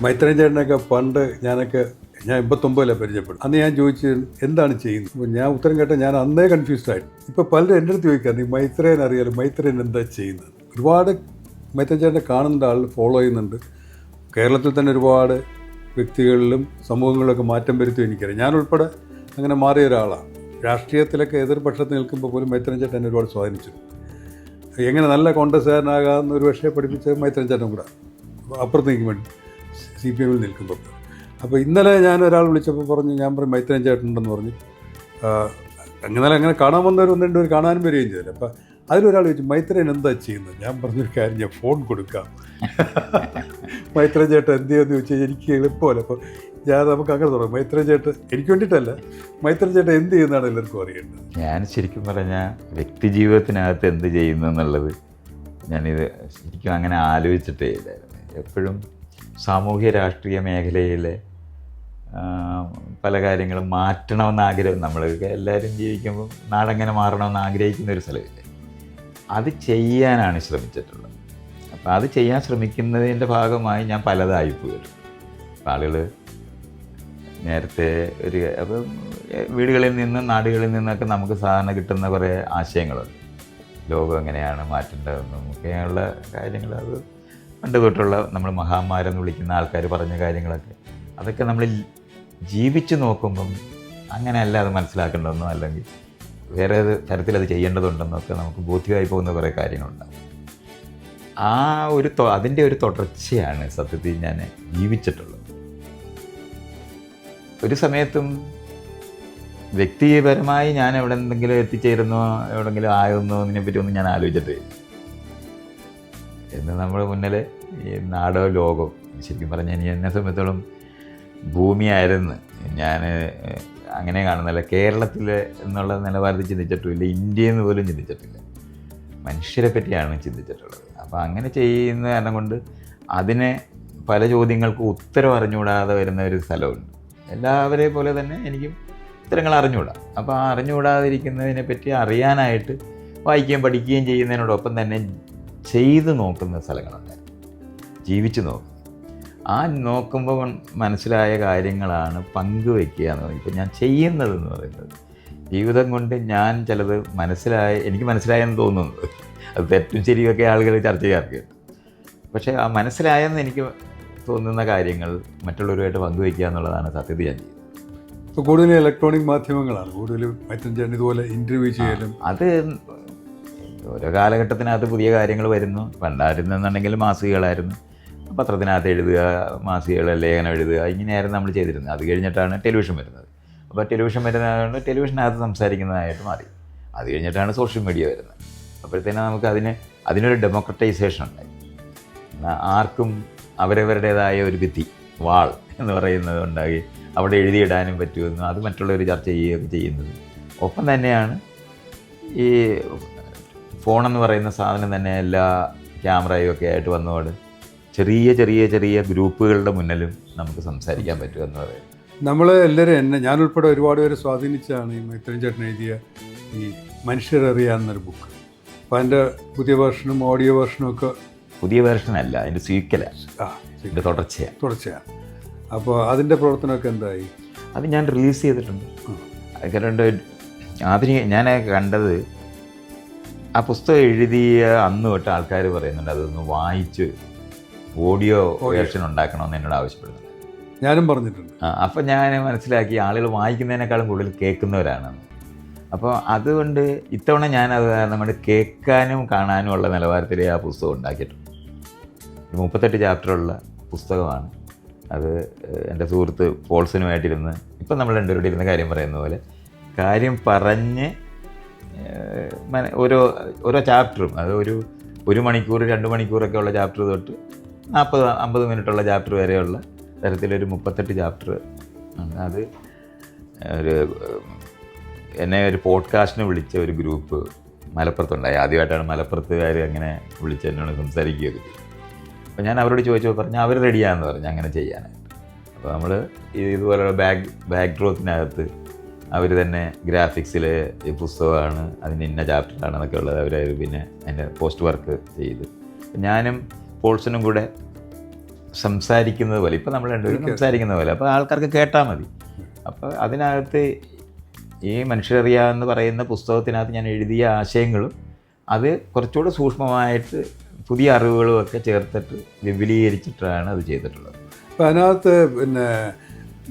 മൈത്രൻ ചേട്ടനൊക്കെ പണ്ട് ഞാൻ 89 പരിചയപ്പെട്ടു. അന്ന് ഞാൻ ചോദിച്ചു എന്താണ് ചെയ്യുന്നത്. അപ്പോൾ ഞാൻ ഉത്തരം കേട്ടാൽ ഞാൻ അന്നേ കൺഫ്യൂസ്ഡ് ആയിട്ട്. ഇപ്പോൾ പലരും എൻ്റെ അടുത്ത് ചോദിക്കാറ് ഈ മൈത്രേനെ അറിയാലോ, മൈത്രേൻ എന്താ ചെയ്യുന്നത്. ഒരുപാട് മൈത്രൻ ചേട്ടനെ കാണുന്നുണ്ട്, ആൾ ഫോളോ ചെയ്യുന്നുണ്ട്. കേരളത്തിൽ തന്നെ ഒരുപാട് വ്യക്തികളിലും സമൂഹങ്ങളിലൊക്കെ മാറ്റം വരുത്തും എനിക്കറിയാം. ഞാനുൾപ്പെടെ അങ്ങനെ മാറിയ ഒരാളാണ്. രാഷ്ട്രീയത്തിലൊക്കെ എതിർപക്ഷത്ത് നിൽക്കുമ്പോൾ പോലും മൈത്രൻ ചേട്ടൻ എന്നെ ഒരുപാട് സ്വാധീനിച്ചു. എങ്ങനെ നല്ല കോൺഗ്രസ്സുകാരനാകാമെന്ന് ഒരു പക്ഷേ പഠിപ്പിച്ചത് മൈത്രൻ ചേട്ടൻ കൂടെ അപ്പുറത്ത് നിൽക്കും വേണ്ടി CPM നിൽക്കുമ്പോൾ. അപ്പോൾ ഇന്നലെ ഞാൻ ഒരാൾ വിളിച്ചപ്പോൾ പറഞ്ഞു, ഞാൻ പറയും മൈത്രൻ ചേട്ടനുണ്ടെന്ന് പറഞ്ഞു. അങ്ങനെ കാണാൻ വന്നവർ 1-2 പേര് കാണാനും വരികയും ചെയ്തില്ല. അപ്പോൾ അതിലൊരാൾ ചോദിച്ചു മൈത്രൻ എന്താ ചെയ്യുന്നത്. ഞാൻ പറഞ്ഞൊരു കാര്യം, ഞാൻ ഫോൺ കൊടുക്കാം. മൈത്രൻ ചേട്ടൻ എന്ത് ചെയ്യുമെന്ന് ചോദിച്ചാൽ എനിക്ക് എളുപ്പമല്ല. അപ്പോൾ നമുക്ക് അങ്ങനെ തുടങ്ങും. മൈത്രൻ ചേട്ടൻ എനിക്ക് വേണ്ടിയിട്ടല്ല, മൈത്രൻ ചേട്ടൻ എന്ത് ചെയ്യുന്നതാണ് എല്ലാവർക്കും അറിയേണ്ടത്. ഞാൻ ശരിക്കും പറഞ്ഞാൽ വ്യക്തി ജീവിതത്തിനകത്ത് എന്ത് ചെയ്യുന്നു എന്നുള്ളത് ഞാനിത് ശരിക്കും അങ്ങനെ ആലോചിച്ചിട്ടേ ഇല്ലായിരുന്നു. എപ്പോഴും സാമൂഹ്യ രാഷ്ട്രീയ മേഖലയിലെ പല കാര്യങ്ങളും മാറ്റണമെന്ന് ആഗ്രഹം, നമ്മളൊക്കെ എല്ലാവരും ജീവിക്കുമ്പോൾ നാടെങ്ങനെ മാറണമെന്ന് ആഗ്രഹിക്കുന്ന ഒരു സ്ഥലമില്ലേ, അത് ചെയ്യാനാണ് ശ്രമിച്ചിട്ടുള്ളത്. അപ്പോൾ അത് ചെയ്യാൻ ശ്രമിക്കുന്നതിൻ്റെ ഭാഗമായി ഞാൻ പലതായിപ്പോയി. അപ്പോൾ ആളുകൾ നേരത്തെ അപ്പം വീടുകളിൽ നിന്നും നാടുകളിൽ നിന്നൊക്കെ നമുക്ക് സാധാരണ കിട്ടുന്ന കുറേ ആശയങ്ങളുണ്ട്. ലോകം എങ്ങനെയാണ് മാറ്റേണ്ടതെന്നും ഒക്കെയുള്ള കാര്യങ്ങൾ, അത് പണ്ട് തൊട്ടുള്ള നമ്മൾ മഹാന്മാരെന്ന് വിളിക്കുന്ന ആൾക്കാർ പറഞ്ഞ കാര്യങ്ങളൊക്കെ, അതൊക്കെ നമ്മൾ ജീവിച്ച് നോക്കുമ്പം അങ്ങനെയല്ല അത് മനസ്സിലാക്കേണ്ടതെന്നോ അല്ലെങ്കിൽ വേറെ തരത്തിലത് ചെയ്യേണ്ടതുണ്ടെന്നൊക്കെ നമുക്ക് ബോധ്യമായി പോകുന്ന കുറേ കാര്യങ്ങളുണ്ടാകും. അതിൻ്റെ ഒരു തുടർച്ചയാണ് സത്യത്തിൽ ഞാൻ ജീവിച്ചിട്ടുള്ളത്. ഒരു സമയത്തും വ്യക്തിപരമായി ഞാൻ എവിടെ എന്തെങ്കിലും എത്തിച്ചേരുന്നോ എവിടെയെങ്കിലും ആകുന്നോ ഇതിനെപ്പറ്റി ഒന്നും ഞാൻ ആലോചിച്ചിട്ടില്ല. എന്ന് നമ്മൾ മുന്നിൽ ഈ നാടോ ലോകം ശരിക്കും പറഞ്ഞാൽ എന്നെ സംബന്ധിച്ചോളം ഭൂമിയായിരുന്നു. ഞാൻ അങ്ങനെ കാണുന്നില്ല, കേരളത്തിൽ എന്നുള്ള നിലവാരത്തിൽ ചിന്തിച്ചിട്ടുമില്ല, ഇന്ത്യയെന്ന് പോലും ചിന്തിച്ചിട്ടില്ല, മനുഷ്യരെ പറ്റിയാണ് ചിന്തിച്ചിട്ടുള്ളത്. അപ്പോൾ അങ്ങനെ ചെയ്യുന്ന കാരണം കൊണ്ട് അതിനെ പല ചോദ്യങ്ങൾക്ക് ഉത്തരം അറിഞ്ഞുകൂടാതെ വരുന്ന ഒരു സ്ഥലമുണ്ട്. എല്ലാവരെ പോലെ തന്നെ എനിക്കും ഉത്തരങ്ങൾ അറിഞ്ഞുകൂടാ. അപ്പോൾ ആ അറിഞ്ഞുകൂടാതിരിക്കുന്നതിനെ പറ്റി അറിയാനായിട്ട് വായിക്കുകയും പഠിക്കുകയും ചെയ്യുന്നതിനോടൊപ്പം തന്നെ ചെയ്ത് നോക്കുന്ന സ്ഥലങ്ങളുണ്ട്, ജീവിച്ച് നോക്കും. ആ നോക്കുമ്പോൾ മനസ്സിലായ കാര്യങ്ങളാണ് പങ്കുവയ്ക്കുക എന്ന് പറയും. ഇപ്പോൾ ഞാൻ ചെയ്യുന്നതെന്ന് പറയുന്നത് ജീവിതം കൊണ്ട് ഞാൻ ചിലത് എനിക്ക് മനസ്സിലായെന്ന് തോന്നുന്നത്, അത് തെറ്റും ശരിയൊക്കെ ആളുകൾ ചർച്ച ചെയ്യാറുണ്ട്. പക്ഷേ ആ മനസ്സിലായെന്ന് എനിക്ക് തോന്നുന്ന കാര്യങ്ങൾ മറ്റുള്ളവരുമായിട്ട് പങ്കുവയ്ക്കുക എന്നുള്ളതാണ് സത്യത്തിൽ ഞാൻ ചെയ്യുന്നത്. ഇപ്പോൾ കൂടുതലും ഇലക്ട്രോണിക് മാധ്യമങ്ങളാണ് കൂടുതലും മറ്റും ചേട്ടൻ ഇതുപോലെ ഇൻ്റർവ്യൂ ചെയ്യലും. അത് ഓരോ കാലഘട്ടത്തിനകത്ത് പുതിയ കാര്യങ്ങൾ വരുന്നു. പണ്ടായിരുന്നെന്നുണ്ടെങ്കിൽ മാസികകളായിരുന്നു, പത്രത്തിനകത്ത് എഴുതുക, മാസികകൾ ലേഖനം എഴുതുക, ഇങ്ങനെയായിരുന്നു നമ്മൾ ചെയ്തിരുന്നത്. അത് കഴിഞ്ഞിട്ടാണ് ടെലിവിഷൻ വരുന്നത്. അപ്പോൾ ടെലിവിഷൻ വരുന്നതുകൊണ്ട് ടെലിവിഷനകത്ത് സംസാരിക്കുന്നതായിട്ട് മാറി. അത് കഴിഞ്ഞിട്ടാണ് സോഷ്യൽ മീഡിയ വരുന്നത്. അപ്പോഴത്തേനും നമുക്ക് അതിനൊരു ഡെമോക്രറ്റൈസേഷൻ ഉണ്ടായി. ആർക്കും അവരവരുടേതായ ഒരു ഭിത്തി, വാൾ എന്ന് പറയുന്നത് ഉണ്ടായി, അവിടെ എഴുതിയിടാനും പറ്റുമെന്നും അത് മറ്റുള്ളവർ ചർച്ച ചെയ്യുകയൊക്കെ ചെയ്യുന്നത്. ഒപ്പം തന്നെയാണ് ഈ ഫോണെന്ന് പറയുന്ന സാധനം തന്നെ എല്ലാ ക്യാമറയും ഒക്കെ ആയിട്ട് വന്നതോടെ ചെറിയ ചെറിയ ചെറിയ ഗ്രൂപ്പുകളുടെ മുന്നിലും നമുക്ക് സംസാരിക്കാൻ പറ്റുമെന്ന് പറയുന്നത്. നമ്മൾ എല്ലാവരും ഞാനുൾപ്പെടെ ഒരുപാട് പേര് സ്വാധീനിച്ചാണ് ഈ മൈത്രൻ ചേട്ടൻ എഴുതിയ ഈ മനുഷ്യരറിയാവുന്നൊരു ബുക്ക്. അപ്പോൾ അതിൻ്റെ പുതിയ വേർഷനും ഓഡിയോ വേർഷനും ഒക്കെ. പുതിയ വേർഷനല്ല, അതിൻ്റെ സ്വീക്കലാണ്, ഇതിൻ്റെ തുടർച്ചയാണ്. അപ്പോൾ അതിൻ്റെ പ്രവർത്തനമൊക്കെ എന്തായി? അത് ഞാൻ റിലീസ് ചെയ്തിട്ടുണ്ട്. അതിന് ഞാൻ കണ്ടത് ആ പുസ്തകം എഴുതിയ അന്ന് തൊട്ട് ആൾക്കാർ പറയുന്നുണ്ട് അതൊന്ന് വായിച്ച് ഓഡിയോ വേർഷൻ ഉണ്ടാക്കണമെന്ന് എന്നോട് ആവശ്യപ്പെടുന്നുണ്ട്. ഞാനും പറഞ്ഞിട്ടുണ്ട്. അപ്പോൾ ഞാൻ മനസ്സിലാക്കി ആളുകൾ വായിക്കുന്നതിനേക്കാളും കൂടുതൽ കേൾക്കുന്നവരാണെന്ന്. അപ്പോൾ അതുകൊണ്ട് ഇത്തവണ ഞാനത് കാരണം കൊണ്ട് കേൾക്കാനും കാണാനും ഉള്ള നിലവാരത്തിലേ ആ പുസ്തകം ഉണ്ടാക്കിയിട്ടുണ്ട്. 38 ചാപ്റ്ററുള്ള പുസ്തകമാണ് അത്. എൻ്റെ സുഹൃത്ത് പോൾസനുമായിട്ടിരുന്ന് ഇപ്പം നമ്മൾ രണ്ടുപേരുടെ ഇരുന്ന് കാര്യം പറയുന്ന പോലെ കാര്യം പറഞ്ഞ് ഓരോ ചാപ്റ്ററും, അത് ഒരു മണിക്കൂർ 2 മണിക്കൂറൊക്കെ ഉള്ള ചാപ്റ്റർ തൊട്ട് 40-50 മിനിറ്റുള്ള ചാപ്റ്റർ വരെയുള്ള തരത്തിലൊരു 38 ചാപ്റ്റർ ഉണ്ട്. അത് എന്നെ ഒരു പോഡ്കാസ്റ്റിന് വിളിച്ച ഒരു ഗ്രൂപ്പ് മലപ്പുറത്തുണ്ടായി. ആദ്യമായിട്ടാണ് മലപ്പുറത്തുകാർ അങ്ങനെ വിളിച്ച് എന്നോട് സംസാരിക്കുകയൊക്കെ ചെയ്തു. അപ്പോൾ ഞാൻ അവരോട് ചോദിച്ചപ്പോൾ പറഞ്ഞു അവർ റെഡിയാണെന്ന് പറഞ്ഞു അങ്ങനെ ചെയ്യാനായിട്ട്. അപ്പോൾ നമ്മൾ ഇതുപോലുള്ള ബാക്ക് ഡ്രോപ്പിനകത്ത് അവർ തന്നെ ഗ്രാഫിക്സിൽ ഈ പുസ്തകമാണ്, അതിന് ഇന്ന ചാപ്റ്ററാണെന്നൊക്കെ ഉള്ളത് അവർ പിന്നെ അതിൻ്റെ പോസ്റ്റ് വർക്ക് ചെയ്ത് ഞാനും പോൾസനും കൂടെ സംസാരിക്കുന്നത് പോലെ, ഇപ്പം നമ്മൾ രണ്ടുപേരും സംസാരിക്കുന്ന പോലെ, അപ്പോൾ ആൾക്കാർക്ക് കേട്ടാൽ മതി. അപ്പോൾ അതിനകത്ത് ഈ മനുഷ്യരറിയാമെന്ന് പറയുന്ന പുസ്തകത്തിനകത്ത് ഞാൻ എഴുതിയ ആശയങ്ങളും അത് കുറച്ചുകൂടെ സൂക്ഷ്മമായിട്ട് പുതിയ അറിവുകളും ഒക്കെ ചേർത്തിട്ട് വിപുലീകരിച്ചിട്ടാണ് അത് ചെയ്തിട്ടുള്ളത്. അപ്പം അതിനകത്ത് പിന്നെ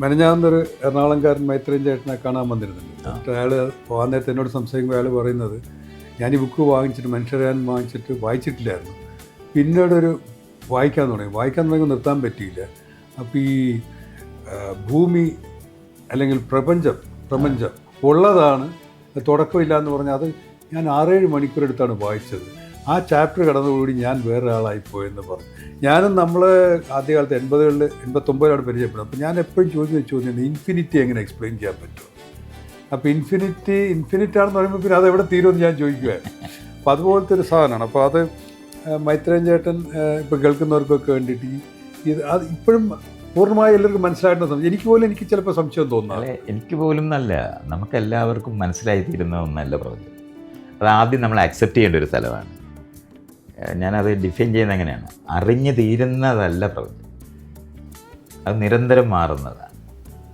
മെനഞ്ഞാന്നൊരു എറണാകുളംകാരൻ മൈത്രേയൻ ചേട്ടനെ കാണാൻ വന്നിരുന്നുണ്ട്. അയാൾ പോകാൻ നേരത്തെ എന്നോട് സംസാരിക്കുമ്പോൾ അയാൾ പറയുന്നത്, ഞാൻ ഈ ബുക്ക് വാങ്ങിച്ചിട്ട് മനുഷ്യരാൻ വാങ്ങിച്ചിട്ട് വായിച്ചിട്ടില്ലായിരുന്നു, പിന്നീടൊരു വായിക്കാൻ തുടങ്ങി നിർത്താൻ പറ്റിയില്ല. അപ്പോൾ ഈ ഭൂമി അല്ലെങ്കിൽ പ്രപഞ്ചം ഉള്ളതാണ്, തുടക്കമില്ല എന്ന് പറഞ്ഞാൽ അത് ഞാൻ 6-7 മണിക്കൂർ എടുത്താണ് വായിച്ചത്. ആ ചാപ്റ്റർ കടന്നുകൂടി ഞാൻ വേറെ ആളായിപ്പോയെന്ന് പറഞ്ഞു. ഞാനും നമ്മൾ ആദ്യകാലത്ത് 80-കളിൽ 89-ലാണ് പരിചയപ്പെടുന്നത്. അപ്പോൾ ഞാൻ എപ്പോഴും ചോദ്യം ഇൻഫിനിറ്റി എങ്ങനെ എക്സ്പ്ലെയിൻ ചെയ്യാൻ പറ്റുമോ? അപ്പോൾ ഇൻഫിനിറ്റാണെന്ന് പറയുമ്പോൾ പിന്നെ അതെവിടെ തീരുമെന്ന് ഞാൻ ചോദിക്കുകയാണ്. അപ്പോൾ അതുപോലത്തെ ഒരു സാധനമാണ്. അപ്പോൾ അത് മൈത്രേയൻ ചേട്ടൻ ഇപ്പോൾ കേൾക്കുന്നവർക്കൊക്കെ വേണ്ടിയിട്ട് അത് ഇപ്പോഴും പൂർണ്ണമായി എല്ലാവർക്കും മനസ്സിലായിട്ടുള്ള സംശയം, എനിക്ക് ചിലപ്പോൾ സംശയം തോന്നുന്നത്. എനിക്ക് പോലും നല്ല, നമുക്കെല്ലാവർക്കും മനസ്സിലായി തീരുന്ന ഒന്നല്ല പ്രപഞ്ചം. അത് ആദ്യം നമ്മൾ അക്സെപ്റ്റ് ചെയ്യേണ്ട ഒരു സ്ഥലമാണ്. ഞാനത് ഡിഫൈൻ ചെയ്യുന്നത് എങ്ങനെയാണ്, അറിഞ്ഞു തീരുന്നതല്ല പ്രപഞ്ചം, അത് നിരന്തരം മാറുന്നതാണ്.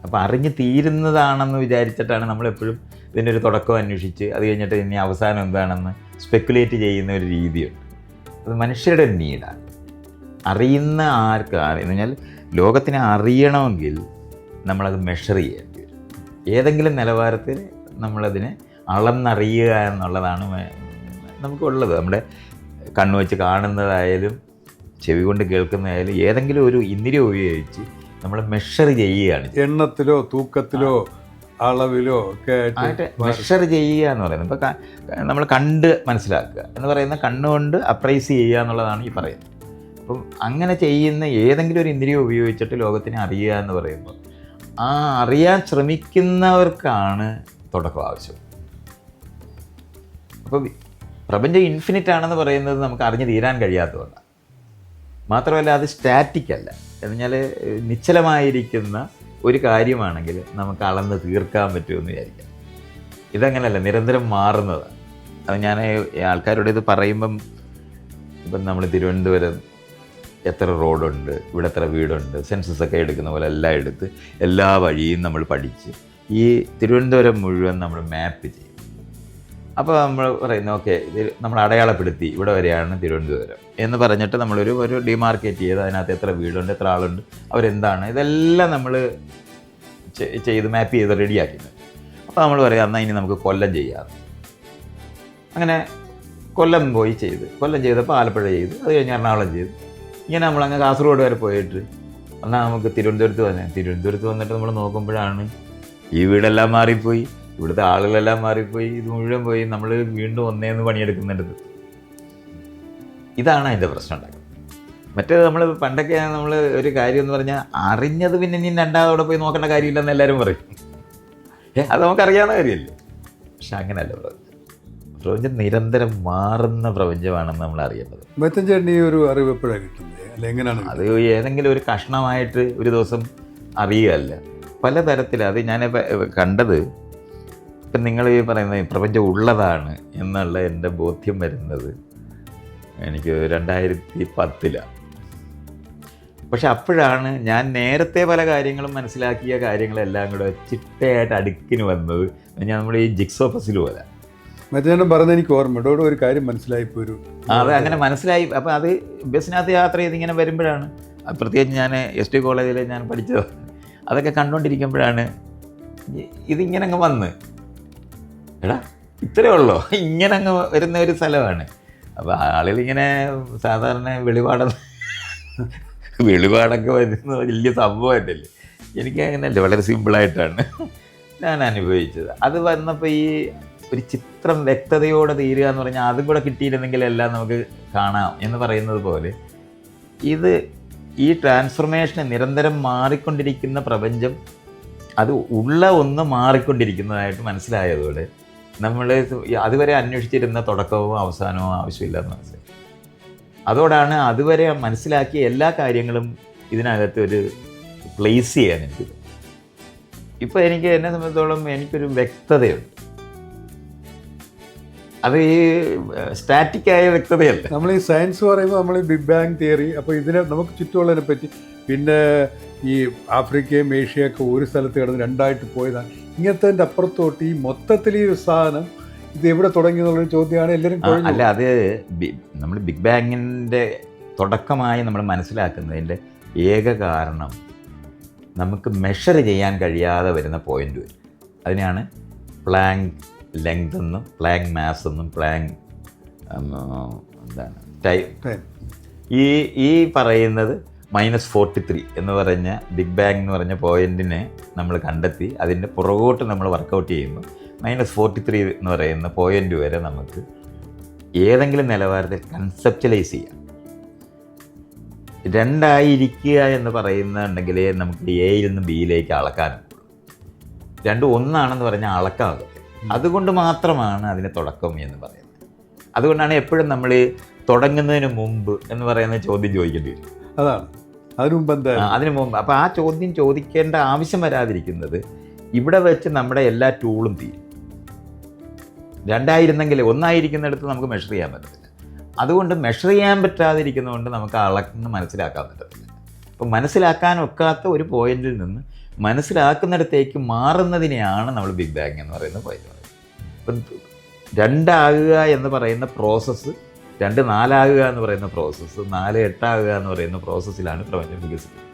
അപ്പോൾ അറിഞ്ഞു തീരുന്നതാണെന്ന് വിചാരിച്ചിട്ടാണ് നമ്മളെപ്പോഴും ഇതിൻ്റെ ഒരു തുടക്കം അന്വേഷിച്ച് അത് കഴിഞ്ഞിട്ട് ഇനി അവസാനം എന്താണെന്ന് സ്പെക്കുലേറ്റ് ചെയ്യുന്ന ഒരു രീതിയുണ്ട്. അത് മനുഷ്യരുടെ ഒരു നീഡാണ്. അറിയുന്ന എന്ന് പറഞ്ഞാൽ ലോകത്തിനെ അറിയണമെങ്കിൽ നമ്മളത് മെഷർ ചെയ്യേണ്ടി വരും. ഏതെങ്കിലും നിലവാരത്തിൽ നമ്മളതിനെ അളന്നറിയുക എന്നുള്ളതാണ് നമുക്കുള്ളത്. നമ്മുടെ കണ്ണു വെച്ച് കാണുന്നതായാലും ചെവി കൊണ്ട് കേൾക്കുന്നതായാലും ഏതെങ്കിലും ഒരു ഇന്ദ്രിയം ഉപയോഗിച്ച് നമ്മൾ മെഷർ ചെയ്യുകയാണ്. എണ്ണത്തിലോ തൂക്കത്തിലോ അളവിലോ ഒക്കെ ആയിട്ട് മെഷർ ചെയ്യുക എന്ന് പറയുന്നത്. ഇപ്പോൾ നമ്മൾ കണ്ട് മനസ്സിലാക്കുക എന്ന് പറയുന്ന കണ്ണുകൊണ്ട് അപ്രൈസ് ചെയ്യുക എന്നുള്ളതാണ് ഈ പറയുന്നത്. അപ്പം അങ്ങനെ ചെയ്യുന്ന ഏതെങ്കിലും ഒരു ഇന്ദ്രിയം ഉപയോഗിച്ചിട്ട് ലോകത്തിനെ അറിയുക എന്ന് പറയുമ്പോൾ ആ അറിയാൻ ശ്രമിക്കുന്നവർക്കാണ് തുടക്കം ആവശ്യം. അപ്പോൾ പ്രപഞ്ചം ഇൻഫിനിറ്റ് ആണെന്ന് പറയുന്നത് നമുക്ക് അറിഞ്ഞു തീരാൻ കഴിയാത്തതുകൊണ്ടാണ്. മാത്രമല്ല അത് സ്റ്റാറ്റിക് അല്ല. എന്നുവെച്ചാൽ നിശ്ചലമായിരിക്കുന്ന ഒരു കാര്യമാണെങ്കിൽ നമുക്ക് അളന്ന് തീർക്കാൻ പറ്റുമെന്ന് വിചാരിക്കാം. ഇതങ്ങനെയല്ല, നിരന്തരം മാറുന്നതാണ്. അത് ഞാൻ ആൾക്കാരോട് ഇത് പറയുമ്പം, ഇപ്പം നമ്മൾ തിരുവനന്തപുരം എത്ര റോഡുണ്ട്, ഇവിടെ എത്ര വീടുണ്ട്, സെൻസസൊക്കെ എടുക്കുന്ന പോലെ എല്ലാം എടുത്ത് എല്ലാ വഴിയും നമ്മൾ പഠിച്ച് ഈ തിരുവനന്തപുരം മുഴുവൻ നമ്മൾ മാപ്പ് ചെയ്യും. അപ്പോൾ നമ്മൾ പറയുന്നു, ഓക്കെ ഇത് നമ്മൾ അടയാളപ്പെടുത്തി ഇവിടെ വരെയാണ് തിരുവനന്തപുരം എന്ന് പറഞ്ഞിട്ട് നമ്മളൊരു ഡിമാർക്കേറ്റ് ചെയ്ത് അതിനകത്ത് എത്ര വീടുണ്ട്, എത്ര ആളുണ്ട്, അവരെന്താണ്, ഇതെല്ലാം നമ്മൾ ചെയ്ത് മാപ്പ് ചെയ്ത് റെഡിയാക്കിയത്. അപ്പോൾ നമ്മൾ പറയാം, എന്നാൽ ഇനി നമുക്ക് കൊല്ലം ചെയ്യാം. അങ്ങനെ കൊല്ലം പോയി കൊല്ലം ചെയ്തപ്പോൾ ആലപ്പുഴ ചെയ്ത്, അത് കഴിഞ്ഞ് എറണാകുളം ചെയ്ത്, ഇങ്ങനെ നമ്മളങ്ങ് കാസർഗോഡ് വരെ പോയിട്ട് എന്നാൽ നമുക്ക് തിരുവനന്തപുരത്ത് വന്നിട്ട് നമ്മൾ നോക്കുമ്പോഴാണ് ഈ വീടെല്ലാം മാറിപ്പോയി, ഇവിടുത്തെ ആളുകളെല്ലാം മാറിപ്പോയി, ഇത് മുഴുവൻ പോയി, നമ്മൾ വീണ്ടും ഒന്നേന്ന് പണിയെടുക്കുന്നുണ്ട്. ഇതാണ് അതിൻ്റെ പ്രശ്നം ഉണ്ടാക്കുന്നത്. മറ്റേത് നമ്മൾ പണ്ടൊക്കെ നമ്മൾ ഒരു കാര്യം എന്ന് പറഞ്ഞാൽ അറിഞ്ഞത് പിന്നെ ഇനി രണ്ടാമതോടെ പോയി നോക്കേണ്ട കാര്യമില്ലെന്ന് എല്ലാവരും പറയും. അത് നമുക്കറിയാവുന്ന കാര്യമല്ലേ. പക്ഷെ അങ്ങനെയല്ല പ്രപഞ്ചം നിരന്തരം മാറുന്ന പ്രപഞ്ചമാണെന്ന് നമ്മൾ അറിയേണ്ടത്. മൈത്രേയൻ ഈ ഒരു അറിവ് എപ്പോഴാണ് കിട്ടുന്നത്, അല്ല എങ്ങനെയാണ് അത്? ഏതെങ്കിലും ഒരു കഷ്ണമായിട്ട് ഒരു ദിവസം അറിയുകയല്ല, പലതരത്തിൽ. അത് ഞാൻ കണ്ടത്, ഇപ്പം നിങ്ങൾ ഈ പറയുന്നത് പ്രപഞ്ചം ഉള്ളതാണ് എന്നുള്ള എൻ്റെ ബോധ്യം വരുന്നത് എനിക്ക് 2010-ലാണ്. പക്ഷെ അപ്പോഴാണ് ഞാൻ നേരത്തെ പല കാര്യങ്ങളും മനസ്സിലാക്കിയ കാര്യങ്ങളെല്ലാം കൂടെ ചിട്ടയായിട്ട് അടുക്കിന് വന്നത്. ഞാൻ നമ്മൾ ഈ ജിക്സോ പസിൽ പോലെ മറ്റേ പറഞ്ഞത് എനിക്ക് ഓർമ്മ ഒരു കാര്യം മനസ്സിലായിപ്പോരു. അത് അങ്ങനെ മനസ്സിലായി. അപ്പോൾ അത് ബസ്സിനകത്ത് യാത്ര ചെയ്ത് ഇങ്ങനെ വരുമ്പോഴാണ്, പ്രത്യേകിച്ച് ഞാൻ ST കോളേജിൽ ഞാൻ പഠിച്ചത്, അതൊക്കെ കണ്ടുകൊണ്ടിരിക്കുമ്പോഴാണ് ഇതിങ്ങനെ അങ്ങ് വന്ന്, എടാ ഇത്രയേ ഉള്ളൂ, ഇങ്ങനെ അങ്ങ് വരുന്ന ഒരു സ്ഥലമാണ്. അപ്പോൾ ആളുകളിങ്ങനെ സാധാരണ വെളിപാടൊക്കെ വരുന്ന വലിയ സംഭവമായിട്ടല്ലേ. എനിക്ക് അങ്ങനെയല്ല, വളരെ സിമ്പിളായിട്ടാണ് ഞാൻ അനുഭവിച്ചത്. അത് വന്നപ്പോൾ ഈ ഒരു ചിത്രം വ്യക്തതയോടെ തീരുക എന്ന് പറഞ്ഞാൽ അതും കൂടെ കിട്ടിയിരുന്നെങ്കിൽ എല്ലാം നമുക്ക് കാണാം എന്ന് പറയുന്നത് പോലെ ഈ ട്രാൻസ്ഫർമേഷന് നിരന്തരം മാറിക്കൊണ്ടിരിക്കുന്ന പ്രപഞ്ചം, അത് ഉള്ള ഒന്ന് മാറിക്കൊണ്ടിരിക്കുന്നതായിട്ട് മനസ്സിലായതോടെ നമ്മൾ അതുവരെ അന്വേഷിച്ചിരുന്ന തുടക്കവും അവസാനവും ആവശ്യമില്ലെന്ന് മനസ്സിലായി. അതോടാണ് അതുവരെ മനസ്സിലാക്കിയ എല്ലാ കാര്യങ്ങളും ഇതിനകത്ത് ഒരു പ്ലേസ് ചെയ്യാൻ എനിക്ക്. ഇപ്പോൾ എനിക്ക് എന്നെ സംബന്ധിച്ചോളം എനിക്കൊരു വ്യക്തതയുണ്ട്. അത് ഈ സ്റ്റാറ്റിക്കായ വ്യക്തതയല്ല. നമ്മൾ ഈ സയൻസ് പറയുമ്പോൾ നമ്മൾ ഈ ബിഗ് ബാങ് തിയറി, അപ്പോൾ ഇതിനെ നമുക്ക് ചുറ്റുമുള്ളതിനെ പറ്റി, പിന്നെ ഈ ആഫ്രിക്കയും ഏഷ്യയൊക്കെ ഒരു സ്ഥലത്ത് കിടന്ന് രണ്ടായിട്ട് പോയതാണ്, ഇങ്ങനത്തെ അപ്പുറത്തോട്ട് ഈ മൊത്തത്തിൽ ഈ സാധനം ഇത് എവിടെ തുടങ്ങി എന്നുള്ളൊരു ചോദ്യമാണ് എല്ലാവരും. അല്ല, അത് നമ്മൾ ബിഗ് ബാങ്ങിൻ്റെ തുടക്കമായി നമ്മൾ മനസ്സിലാക്കുന്നതിൻ്റെ ഏക കാരണം നമുക്ക് മെഷർ ചെയ്യാൻ കഴിയാതെ വരുന്ന പോയിന്റ് വരും. അതിനെയാണ് പ്ലാങ് ലെങ്ത് എന്നും പ്ലാങ് മാസ് എന്നും പ്ലാങ് എന്താണ് ടൈം. ഈ പറയുന്നത് -43 എന്ന് പറഞ്ഞ ബിഗ് ബാങ് എന്ന് പറഞ്ഞ പോയിന്റിനെ നമ്മൾ കണ്ടെത്തി അതിൻ്റെ പുറകോട്ട് നമ്മൾ വർക്കൗട്ട് ചെയ്യുമ്പോൾ -43 എന്ന് പറയുന്ന പോയിന്റ് വരെ നമുക്ക് ഏതെങ്കിലും നിലവാരത്തിൽ കൺസെപ്റ്റലൈസ് ചെയ്യാം. രണ്ടായിരിക്കുക എന്ന് പറയുന്നുണ്ടെങ്കിൽ നമുക്ക് എയിൽ നിന്ന് ബിയിലേക്ക് അളക്കാനുള്ളൂ. രണ്ടും ഒന്നാണെന്ന് പറഞ്ഞാൽ അളക്കാകും. അതുകൊണ്ട് മാത്രമാണ് അതിന് തുടക്കം എന്ന് പറയുന്നത്. അതുകൊണ്ടാണ് എപ്പോഴും നമ്മൾ തുടങ്ങുന്നതിന് മുമ്പ് എന്ന് പറയുന്ന ചോദ്യം ചോദിക്കേണ്ടി വരും. അതാണ് അതിനു മുമ്പ് എന്താ, അതിനു മുമ്പ്. അപ്പോൾ ആ ചോദ്യം ചോദിക്കേണ്ട ആവശ്യം വരാതിരിക്കുന്നത് ഇവിടെ വെച്ച് നമ്മുടെ എല്ലാ ടൂളും തീരും. രണ്ടായിരുന്നെങ്കിൽ ഒന്നായിരിക്കുന്നിടത്ത് നമുക്ക് മെഷർ ചെയ്യാൻ പറ്റത്തില്ല. അതുകൊണ്ട് മെഷർ ചെയ്യാൻ പറ്റാതിരിക്കുന്നതുകൊണ്ട് നമുക്ക് അളന്ന് മനസ്സിലാക്കാൻ പറ്റത്തില്ല. അപ്പം മനസ്സിലാക്കാൻ ഒക്കാത്ത ഒരു പോയിന്റിൽ നിന്ന് മനസ്സിലാക്കുന്നിടത്തേക്ക് മാറുന്നതിനെയാണ് നമ്മൾ ബിഗ് ബാങ് എന്ന് പറയുന്ന പോയിന്റ് പറയുന്നത്. ഇപ്പം 2 ആകുക എന്ന് പറയുന്ന പ്രോസസ്സ്, 2 4 ആകുക എന്ന് പറയുന്ന പ്രോസസ്സ്, 4 8 ആകുക എന്ന് പറയുന്ന പ്രോസസ്സിലാണ് പ്രപഞ്ചം വികസിക്കുന്നത്.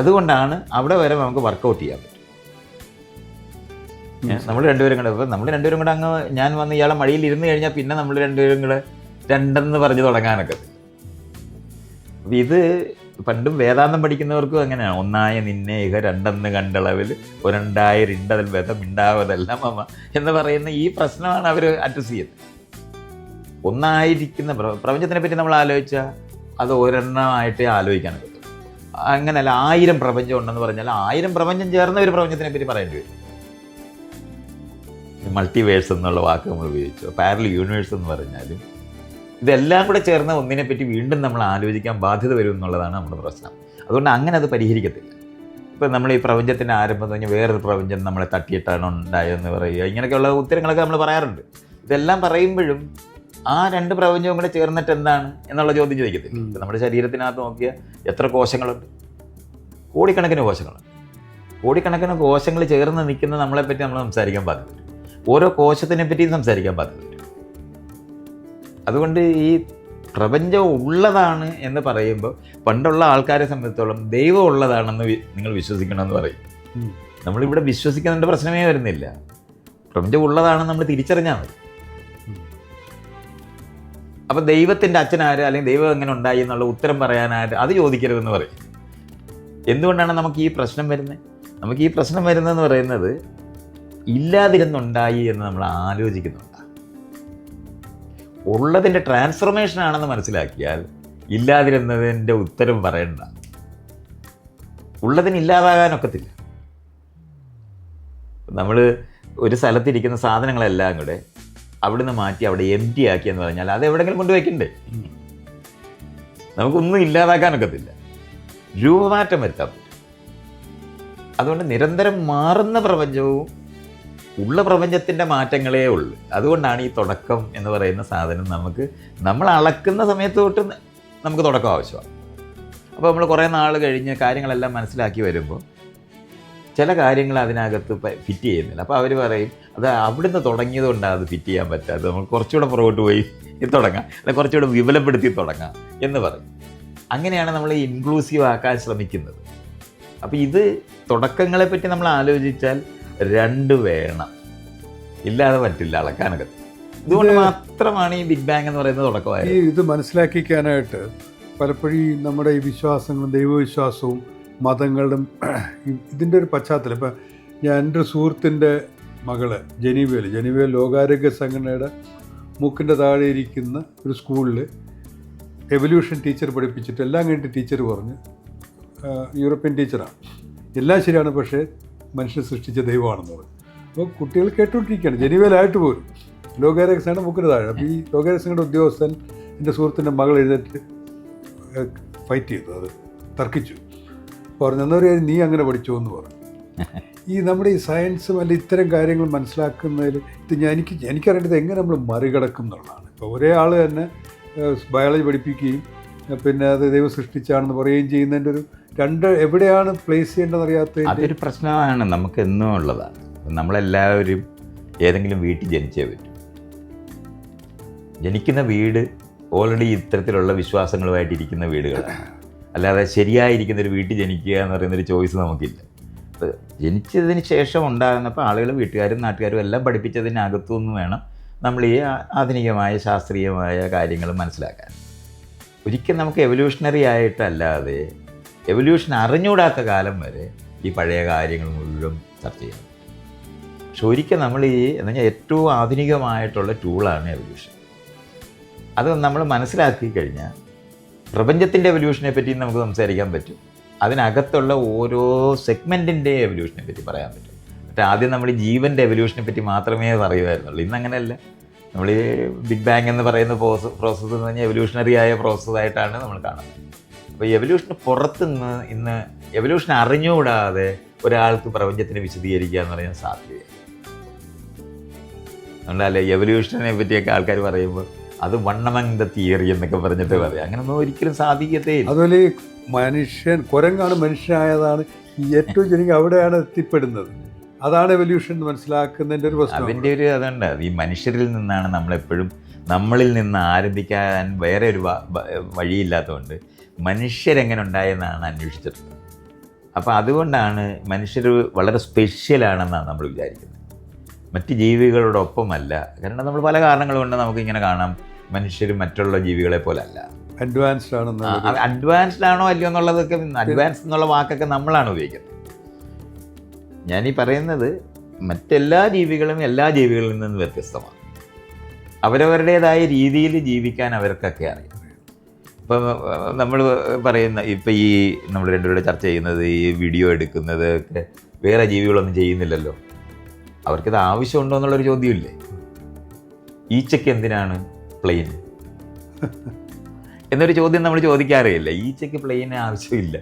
അതുകൊണ്ടാണ് അവിടെ വരെ നമുക്ക് വർക്കൗട്ട് ചെയ്യാൻ പറ്റും. നമ്മൾ രണ്ടുപേരും കൂടെ അങ്ങ് ഞാൻ വന്ന് ഇയാളെ മടിയിൽ ഇരുന്ന് കഴിഞ്ഞാൽ പിന്നെ നമ്മൾ രണ്ടുപേരും കൂടെ 2 എന്ന് പറഞ്ഞ് തുടങ്ങാനൊക്കെ. അപ്പം ഇത് പണ്ടും വേദാന്തം പഠിക്കുന്നവർക്കും അങ്ങനെയാണ്. ഒന്നായ നിന്നെ ഇഹ 2 കണ്ടളവിൽ ഒരണ്ടായിരണ്ടതിൽ ഭേദം ഉണ്ടാവതെല്ലാം അമ്മ എന്ന് പറയുന്ന ഈ പ്രശ്നമാണ് അവർ അഡ്രസ് ചെയ്യുന്നത്. ഒന്നായിരിക്കുന്ന പ്രപഞ്ചത്തിനെ പറ്റി നമ്മൾ ആലോചിച്ചാൽ അത് ഒരെണ്ണമായിട്ടേ ആലോചിക്കാനൊക്കെ പറ്റും. അങ്ങനെയല്ല, 1000 പ്രപഞ്ചം ഉണ്ടെന്ന് പറഞ്ഞാൽ 1000 പ്രപഞ്ചം ചേർന്ന ഒരു പ്രപഞ്ചത്തിനെ പറ്റി പറയേണ്ടി വരും. മൾട്ടിവേഴ്സ് എന്നുള്ള വാക്ക് നമ്മൾ ഉപയോഗിച്ചു, പാരലൽ യൂണിവേഴ്സ് എന്ന് പറഞ്ഞാലും ഇതെല്ലാം കൂടെ ചേർന്ന് ഒന്നിനെപ്പറ്റി വീണ്ടും നമ്മൾ ആലോചിക്കാൻ ബാധ്യത വരും എന്നുള്ളതാണ് നമ്മുടെ പ്രശ്നം. അതുകൊണ്ട് അങ്ങനെ അത് പരിഹരിക്കത്തില്ല. ഇപ്പം നമ്മൾ ഈ പ്രപഞ്ചത്തിൻ്റെ ആരംഭം എന്ന് പറഞ്ഞാൽ വേറൊരു പ്രപഞ്ചം നമ്മളെ തട്ടിയിട്ടാണ് ഉണ്ടായതെന്ന് പറയുക, ഇങ്ങനെയൊക്കെയുള്ള ഉത്തരങ്ങളൊക്കെ നമ്മൾ പറയാറുണ്ട്. ഇതെല്ലാം പറയുമ്പോഴും ആ 2 പ്രപഞ്ചവും കൂടെ ചേർന്നിട്ട് എന്താണ് എന്നുള്ള ചോദ്യം ചോദിക്കത്തില്ല. ഇപ്പം നമ്മുടെ ശരീരത്തിനകത്ത് നോക്കിയാൽ എത്ര കോശങ്ങളുണ്ട്? കോടിക്കണക്കിന് കോശങ്ങളുണ്ട്. കോടിക്കണക്കിന് കോശങ്ങൾ ചേർന്ന് നിൽക്കുന്ന നമ്മളെപ്പറ്റി നമ്മൾ സംസാരിക്കാൻ ബാധ്യത വരും. ഓരോ കോശത്തിനെ പറ്റിയും സംസാരിക്കാൻ ബാധ്യത വരും. അതുകൊണ്ട് ഈ പ്രപഞ്ചം ഉള്ളതാണ് എന്ന് പറയുമ്പോൾ പണ്ടുള്ള ആൾക്കാരെ സംബന്ധിച്ചോളം ദൈവം ഉള്ളതാണെന്ന് നിങ്ങൾ വിശ്വസിക്കണമെന്ന് പറയും. നമ്മളിവിടെ വിശ്വസിക്കുന്നതിൻ്റെ പ്രശ്നമേ വരുന്നില്ല. പ്രപഞ്ചം ഉള്ളതാണെന്ന് നമ്മൾ തിരിച്ചറിഞ്ഞാൽ മതി. അപ്പം ദൈവത്തിൻ്റെ അച്ഛനാര് അല്ലെങ്കിൽ ദൈവം എങ്ങനെ ഉണ്ടായി എന്നുള്ള ഉത്തരം പറയാനായിട്ട് അത് ചോദിക്കരുതെന്ന് പറയും. എന്തുകൊണ്ടാണ് നമുക്ക് ഈ പ്രശ്നം വരുന്നത്? നമുക്ക് ഈ പ്രശ്നം വരുന്നതെന്ന് പറയുന്നത് ഇല്ലാതിരുന്നുണ്ടായി എന്ന് നമ്മൾ ആലോചിക്കുന്നുണ്ട്. ഉള്ളതിൻ്റെ ട്രാൻസ്ഫർമേഷൻ ആണെന്ന് മനസ്സിലാക്കിയാൽ ഇല്ലാതിരുന്നതിൻ്റെ ഉത്തരം പറയണ്ട. ഉള്ളതിന് ഇല്ലാതാകാനൊക്കത്തില്ല. നമ്മൾ ഒരു സ്ഥലത്തിരിക്കുന്ന സാധനങ്ങളെല്ലാം കൂടെ അവിടുന്ന് മാറ്റി അവിടെ എംപ്റ്റി ആക്കി എന്ന് പറഞ്ഞാൽ അത് എവിടെയെങ്കിലും കൊണ്ടുവയ്ക്കണ്ടേ? നമുക്കൊന്നും ഇല്ലാതാക്കാനൊക്കത്തില്ല. രൂപമാറ്റം വരുത്താൻ പറ്റും. അതുകൊണ്ട് നിരന്തരം മാറുന്ന പ്രപഞ്ചവും ഉള്ള പ്രപഞ്ചത്തിൻ്റെ മാറ്റങ്ങളേ ഉള്ളൂ. അതുകൊണ്ടാണ് ഈ തുടക്കം എന്ന് പറയുന്ന സാധനം നമ്മൾ അളക്കുന്ന സമയത്ത് തൊട്ട് നമുക്ക് തുടക്കം ആവശ്യമാണ്. അപ്പോൾ നമ്മൾ കുറേ നാൾ കഴിഞ്ഞ് കാര്യങ്ങളെല്ലാം മനസ്സിലാക്കി വരുമ്പോൾ ചില കാര്യങ്ങൾ അതിനകത്ത് ഫിറ്റ് ചെയ്യുന്നില്ല. അപ്പോൾ അവർ പറയും അത് അവിടുന്ന് തുടങ്ങിയത് കൊണ്ടാണ് അത് ഫിറ്റ് ചെയ്യാൻ പറ്റാതെ, നമ്മൾ കുറച്ചുകൂടെ പുറകോട്ട് പോയി ഇത് തുടങ്ങാം, അല്ലെങ്കിൽ കുറച്ചുകൂടെ വിപുലപ്പെടുത്തി തുടങ്ങാം എന്ന് പറയും. അങ്ങനെയാണ് നമ്മൾ ഇൻക്ലൂസീവ് ആക്കാൻ ശ്രമിക്കുന്നത്. അപ്പോൾ ഇത് തുടക്കങ്ങളെപ്പറ്റി നമ്മൾ ആലോചിച്ചാൽ 2 വേണം, ഇല്ലാതെ പറ്റില്ല അളക്കാനൊക്കെ. ഇതുകൊണ്ട് മാത്രമാണ് ഈ ബിഗ് ബാങ് എന്ന് പറയുന്നത് തുടക്കമായത്. ഇത് മനസ്സിലാക്കിക്കാനായിട്ട് പലപ്പോഴും നമ്മുടെ ഈ വിശ്വാസങ്ങളും ദൈവവിശ്വാസവും മതങ്ങളും ഇതിൻ്റെ ഒരു പശ്ചാത്തലം. ഇപ്പം ഞാൻ എൻ്റെ സുഹൃത്തിൻ്റെ മകള് ജനീവയിൽ ലോകാരോഗ്യ സംഘടനയുടെ മൂക്കിൻ്റെ താഴെ ഇരിക്കുന്ന ഒരു സ്കൂളിൽ എവല്യൂഷൻ ടീച്ചർ പഠിപ്പിച്ചിട്ട് എല്ലാം കഴിഞ്ഞിട്ട് ടീച്ചർ പറഞ്ഞ്, യൂറോപ്യൻ ടീച്ചറാണ്, എല്ലാം ശരിയാണ്, പക്ഷേ മനുഷ്യനെ സൃഷ്ടിച്ച ദൈവമാണെന്ന് പറഞ്ഞു. അപ്പോൾ കുട്ടികൾ കേട്ടുകൊണ്ടിരിക്കുകയാണ് ജനീവയിലായിട്ട് പോലും ലോകാരോഗ്യ സംഘടന മൂക്കിൻ്റെ താഴെ. അപ്പോൾ ഈ ലോകാരോഗ്യ സംഘടന ഉദ്യോഗസ്ഥൻ എൻ്റെ സുഹൃത്തിൻ്റെ മകൾ എഴുന്നേറ്റ് ഫൈറ്റ് ചെയ്തു, അത് തർക്കിച്ചു. പറഞ്ഞു, എന്നൊരു നീ അങ്ങനെ പഠിച്ചോ എന്ന് പറഞ്ഞു. ഈ നമ്മുടെ ഈ സയൻസും അല്ല ഇത്തരം കാര്യങ്ങൾ മനസ്സിലാക്കുന്നതിൽ ഇത് എനിക്കറിയേണ്ടത് എങ്ങനെ നമ്മൾ മറികടക്കും എന്നുള്ളതാണ്. ഇപ്പോൾ ഒരേ ആൾ തന്നെ ബയോളജി പഠിപ്പിക്കുകയും പിന്നെ അത് ദൈവം സൃഷ്ടിച്ചാണെന്ന് പറയുകയും ചെയ്യുന്നതിൻ്റെ ഒരു എവിടെയാണ് പ്ലേസ് ചെയ്യേണ്ടതെന്ന് അറിയാത്ത അതൊരു പ്രശ്നമാണ് നമുക്ക് എന്നും ഉള്ളതാണ്. നമ്മളെല്ലാവരും ഏതെങ്കിലും വീട്ടിൽ ജനിച്ചേ പറ്റും. ജനിക്കുന്ന വീട് ഓൾറെഡി ഇത്തരത്തിലുള്ള വിശ്വാസങ്ങളുമായിട്ടിരിക്കുന്ന വീടുകളാണ്. അല്ലാതെ ശരിയായിരിക്കുന്നൊരു വീട്ടിൽ ജനിക്കുക എന്ന് പറയുന്നൊരു ചോയ്സ് നമുക്കില്ല. അപ്പോൾ ജനിച്ചതിന് ശേഷം ഉണ്ടാകുന്നപ്പോൾ ആളുകൾ വീട്ടുകാരും നാട്ടുകാരും എല്ലാം പഠിപ്പിച്ചതിനകത്തുനിന്ന് വേണം നമ്മൾ ഈ ആധുനികമായ ശാസ്ത്രീയമായ കാര്യങ്ങൾ മനസ്സിലാക്കാൻ. ഒരിക്കലും നമുക്ക് എവല്യൂഷണറി ആയിട്ടല്ലാതെ എവല്യൂഷൻ അറിഞ്ഞുകൂടാത്ത കാലം വരെ ഈ പഴയ കാര്യങ്ങൾ മുഴുവൻ ചർച്ച ചെയ്യണം. പക്ഷെ ഒരിക്കൽ നമ്മൾ എന്ന് പറഞ്ഞാൽ ഏറ്റവും ആധുനികമായിട്ടുള്ള ടൂളാണ് എവല്യൂഷൻ. അത് നമ്മൾ മനസ്സിലാക്കി കഴിഞ്ഞാൽ പ്രപഞ്ചത്തിൻ്റെ എവല്യൂഷനെ പറ്റി നമുക്ക് സംസാരിക്കാൻ പറ്റും. അതിനകത്തുള്ള ഓരോ സെഗ്മെൻറ്റിൻ്റെ എവല്യൂഷനെ പറ്റി പറയാൻ പറ്റും. പക്ഷേ ആദ്യം നമ്മൾ ജീവൻ്റെ എവല്യൂഷനെ പറ്റി മാത്രമേ പറയുമായിരുന്നുള്ളൂ. ഇന്നങ്ങനെയല്ല. നമ്മൾ ഈ ബിഗ് ബാങ് എന്ന് പറയുന്ന പ്രോസസ്സ് എന്ന് പറഞ്ഞാൽ എവല്യൂഷണറി ആയ പ്രോസസ്സായിട്ടാണ് നമ്മൾ കാണുന്നത്. അപ്പോൾ എവല്യൂഷന് പുറത്തുനിന്ന് ഇന്ന് എവല്യൂഷൻ അറിഞ്ഞുകൂടാതെ ഒരാൾക്ക് പ്രപഞ്ചത്തിനെ വിശദീകരിക്കുക എന്ന് പറയുന്നത് സാധ്യതയാണ്. അതുകൊണ്ടല്ലേ എവല്യൂഷനെ പറ്റിയൊക്കെ ആൾക്കാർ പറയുമ്പോൾ അത് വൺ അമംഗ് ദ തിയറി എന്നൊക്കെ പറഞ്ഞിട്ട് പറയാം. അങ്ങനെയൊന്നും ഒരിക്കലും സാധിക്കത്തേയില്ല. അതുപോലെ കുരങ്ങാണ് മനുഷ്യനായതാണ് ഏറ്റവും ശരിക്കും അവിടെയാണ് എത്തിപ്പെടുന്നത്. അതാണ് എവല്യൂഷൻ മനസ്സിലാക്കുന്നതിൻ്റെ ഒരു പ്രശ്നം. അതിൻ്റെ ഒരു അതുണ്ട്. ഈ മനുഷ്യരിൽ നിന്നാണ് നമ്മളെപ്പോഴും നമ്മളിൽ നിന്ന് ആരംഭിക്കാൻ വേറെ ഒരു വഴിയില്ലാത്തതുകൊണ്ട് മനുഷ്യരെങ്ങനെ ഉണ്ടായെന്നാണ് അന്വേഷിച്ചിട്ടുള്ളത്. അപ്പോൾ അതുകൊണ്ടാണ് മനുഷ്യർ വളരെ സ്പെഷ്യലാണെന്നാണ് നമ്മൾ വിചാരിക്കുന്നത്. മറ്റ് ജീവികളോടൊപ്പമല്ല. കാരണം നമ്മൾ പല കാരണങ്ങൾ കൊണ്ട് നമുക്കിങ്ങനെ കാണാം മനുഷ്യർ മറ്റുള്ള ജീവികളെ പോലെ അല്ല. അഡ്വാൻസ്ഡ് ആണോ അല്ലയോ എന്നുള്ളതൊക്കെ അഡ്വാൻസ് എന്നുള്ള വാക്കൊക്കെ നമ്മളാണ് ഉപയോഗിക്കുന്നത്. ഞാനീ പറയുന്നത് മറ്റെല്ലാ ജീവികളും എല്ലാ ജീവികളിൽ നിന്ന് വ്യത്യസ്തമാണ്. അവരവരുടേതായ രീതിയിൽ ജീവിക്കാൻ അവർക്കൊക്കെ അറിയാം. ഇപ്പം നമ്മൾ പറയുന്ന ഇപ്പം ഈ നമ്മൾ രണ്ടുപേരുടെ ചർച്ച ചെയ്യുന്നത് ഈ വീഡിയോ എടുക്കുന്നത് ഒക്കെ വേറെ ജീവികളൊന്നും ചെയ്യുന്നില്ലല്ലോ. അവർക്കിത് ആവശ്യമുണ്ടോ എന്നുള്ളൊരു ചോദ്യമില്ലേ? ഈച്ചയ്ക്ക് എന്തിനാണ് പ്ലെയിൻ എന്നൊരു ചോദ്യം നമ്മൾ ചോദിക്കാറില്ല. ഈച്ചയ്ക്ക് പ്ലെയിന് ആവശ്യമില്ല.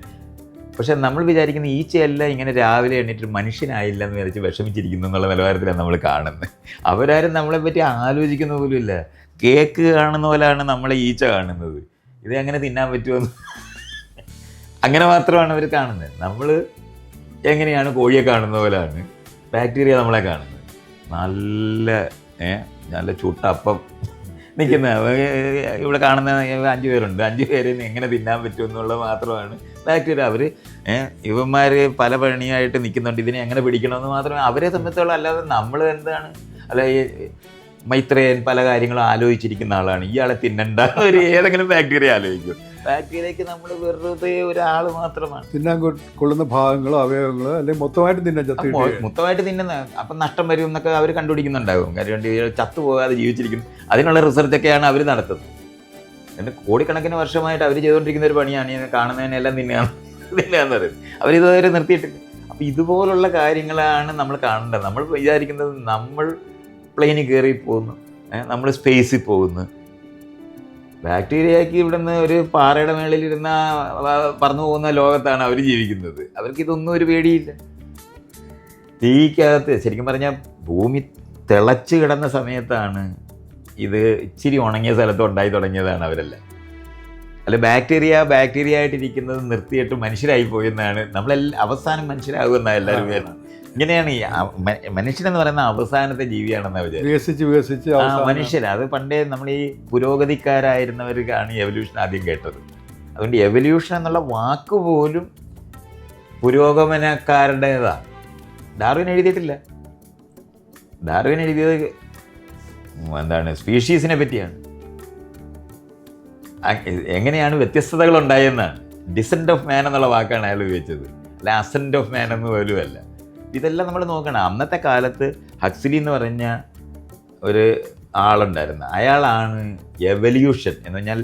പക്ഷെ നമ്മൾ വിചാരിക്കുന്ന ഈച്ചയല്ല ഇങ്ങനെ രാവിലെ എണീറ്റ് മനുഷ്യനായില്ല എന്ന് വിചാരിച്ച് വിഷമിച്ചിരിക്കുന്നു എന്നുള്ള നിലവാരത്തിലാണ് നമ്മൾ കാണുന്നത്. അവരാരും നമ്മളെ പറ്റി ആലോചിക്കുന്ന പോലും ഇല്ല. കേക്ക് കാണുന്ന പോലെയാണ് നമ്മളെ ഈച്ച കാണുന്നത്. ഇത് എങ്ങനെ തിന്നാൻ പറ്റുമെന്ന് അങ്ങനെ മാത്രമാണ് അവർ കാണുന്നത്. നമ്മൾ എങ്ങനെയാണ് കോഴിയെ കാണുന്ന പോലെയാണ് ബാക്ടീരിയ നമ്മളെ കാണുന്നത്. നല്ല ചുട്ടപ്പം നിൽക്കുന്ന ഇവിടെ കാണുന്ന 5 പേരുണ്ട്. 5 പേരെ എങ്ങനെ തിന്നാൻ പറ്റുമെന്നുള്ളത് മാത്രമാണ് ബാക്ടീരിയ. അവർ ഇവന്മാർ പല പണിയായിട്ട് നിൽക്കുന്നുണ്ട്. ഇതിനെ എങ്ങനെ പിടിക്കണമെന്ന് മാത്രമേ അവരെ സംബന്ധിച്ചുള്ളൂ. അല്ലാതെ നമ്മൾ എന്താണ് അല്ല മൈത്രേയൻ പല കാര്യങ്ങളും ആലോചിച്ചിരിക്കുന്ന ആളാണ്. ഇയാളെ തിന്നണ്ട ഒരു ഏതെങ്കിലും ബാക്ടീരിയ ആലോചിക്കും. ബാക്ടീരിയക്ക് നമ്മൾ വെറുതെ ഒരാൾ മാത്രമാണ്. തിന്നാൻ കൊള്ളുന്ന ഭാഗങ്ങളോ അവയവങ്ങളോ അല്ലെങ്കിൽ മൊത്തമായിട്ട് തിന്നുന്ന അപ്പം നഷ്ടം വരും എന്നൊക്കെ അവർ കണ്ടുപിടിക്കുന്നുണ്ടാകും. കാര്യം ചത്തു പോകാതെ ജീവിച്ചിരിക്കുന്നു. അതിനുള്ള റിസർച്ചൊക്കെയാണ് അവർ നടത്തുന്നത്. എൻ്റെ കോടിക്കണക്കിന് വർഷമായിട്ട് അവർ ചെയ്തുകൊണ്ടിരിക്കുന്ന ഒരു പണിയാണ് ഈ കാണുന്നതിനെല്ലാം തിന്നാന്ന് പറയുന്നത്. അവരിതുവരെ നിർത്തിയിട്ടില്ല. അപ്പം ഇതുപോലുള്ള കാര്യങ്ങളാണ് നമ്മൾ കാണേണ്ടത്. നമ്മൾ വിചാരിക്കുന്നത് നമ്മൾ പ്ലെയിനിൽ കയറി പോകുന്നു, നമ്മൾ സ്പേസിൽ പോകുന്നു. ബാക്ടീരിയക്ക് ഇവിടുന്ന് ഒരു പാറയുടെ മേളിലിരുന്ന പറന്നു പോകുന്ന ലോകത്താണ് അവർ ജീവിക്കുന്നത്. അവർക്കിതൊന്നും ഒരു പേടിയില്ല. തീക്കകത്ത് ശരിക്കും പറഞ്ഞാൽ ഭൂമി തിളച്ച് കിടന്ന സമയത്താണ് ഇത് ഇച്ചിരി ഉണങ്ങിയ സ്ഥലത്ത് ഉണ്ടായി തുടങ്ങിയതാണ് അവരെല്ലാം. അല്ല ബാക്ടീരിയ ആയിട്ടിരിക്കുന്നത് നിർത്തിയിട്ട് മനുഷ്യരായി പോയെന്നാണ് നമ്മളെല്ലാം അവസാനം മനുഷ്യരാകുമെന്നാണ് എല്ലാവരും വരുന്നത്. ഇങ്ങനെയാണ് ഈ മനുഷ്യനെന്ന് പറയുന്ന അവസാനത്തെ ജീവിയാണെന്നാ വിചാരിച്ചു. മനുഷ്യൻ അത് പണ്ടേ നമ്മൾ ഈ പുരോഗതിക്കാരായിരുന്നവർക്കാണ് എവല്യൂഷൻ ആദ്യം കേട്ടത്. അതുകൊണ്ട് എവല്യൂഷൻ എന്നുള്ള വാക്ക് പോലും പുരോഗമനക്കാരുടേതാണ്. ഡാർവിൻ എഴുതിയിട്ടില്ല. ഡാർവിൻ എഴുതിയത് എന്താണ് സ്പീഷീസിനെ പറ്റിയാണ്. എങ്ങനെയാണ് വ്യത്യസ്തതകൾ ഉണ്ടായെന്നാണ്. ഡിസെൻറ്റ് ഓഫ് മാൻ എന്നുള്ള വാക്കാണ് അയാൾ ഉപയോഗിച്ചത്, അല്ല അസെൻറ്റ് ഓഫ് മാൻ എന്ന് പോലും അല്ല. ഇതെല്ലാം നമ്മൾ നോക്കണം. അന്നത്തെ കാലത്ത് ഹക്സ്ലി എന്ന് പറഞ്ഞ ഒരു ആളുണ്ടായിരുന്നു. അയാളാണ് എവല്യൂഷൻ എന്ന് പറഞ്ഞാൽ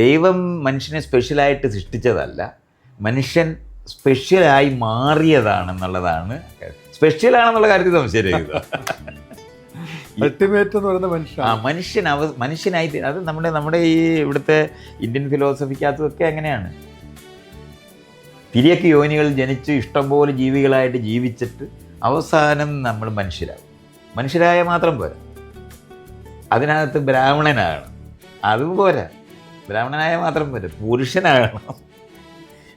ദൈവം മനുഷ്യനെ സ്പെഷ്യലായിട്ട് സൃഷ്ടിച്ചതല്ല, മനുഷ്യൻ സ്പെഷ്യലായി മാറിയതാണെന്നുള്ളതാണ്. സ്പെഷ്യലാണെന്നുള്ള കാര്യത്തിൽ സംശയം. അൾട്ടിമേറ്റ് എന്ന് പറയുന്ന മനുഷ്യനായി അത് നമ്മുടെ ഈ ഇവിടുത്തെ ഇന്ത്യൻ ഫിലോസഫിക്കകത്തൊക്കെ അങ്ങനെയാണ്. തിര്യക്ക് യോനികൾ ജനിച്ച് ഇഷ്ടംപോലെ ജീവികളായിട്ട് ജീവിച്ചിട്ട് അവസാനം നമ്മൾ മനുഷ്യരാകും. മനുഷ്യരായ മാത്രം പോരാ, അതിനകത്ത് ബ്രാഹ്മണനാകണം. അതും പോരാ, ബ്രാഹ്മണനായ മാത്രം പോരാ, പുരുഷനാകണം.